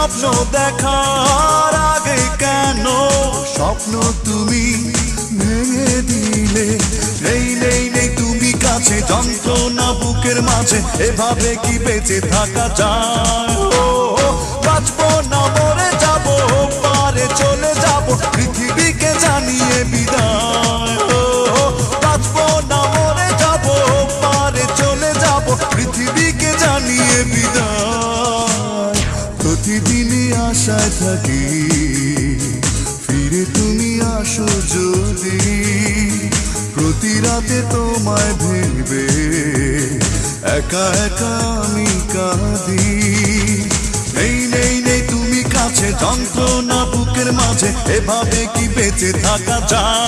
স্বপ্ন দেখার আগে কেন স্বপ্ন তুমি ভেঙে দিলে? নেই নেই নেই তুমি কাছে, যন্ত্রণা বুকের মাঝে, এভাবে কি বেঁচে থাকা যায়? ও বাঁচবো না মরে যাবো, পারে চলে যাবো, পৃথিবীকে জানিয়ে বিদায়। ও বাঁচবো না মরে যাবো, পারে চলে যাবো, পৃথিবীকে জানিয়ে বিদায়। প্রতিদিনই আশায় থাকি ফিরে তুমি আসো যদি, প্রতি রাতে তোমায় ভেবে একা একা আমি কাঁদি। নেই নেই নেই তুমি কাছে, যন্ত্রণা বুকের মাঝে, এভাবে কি বেঁচে থাকা যায়?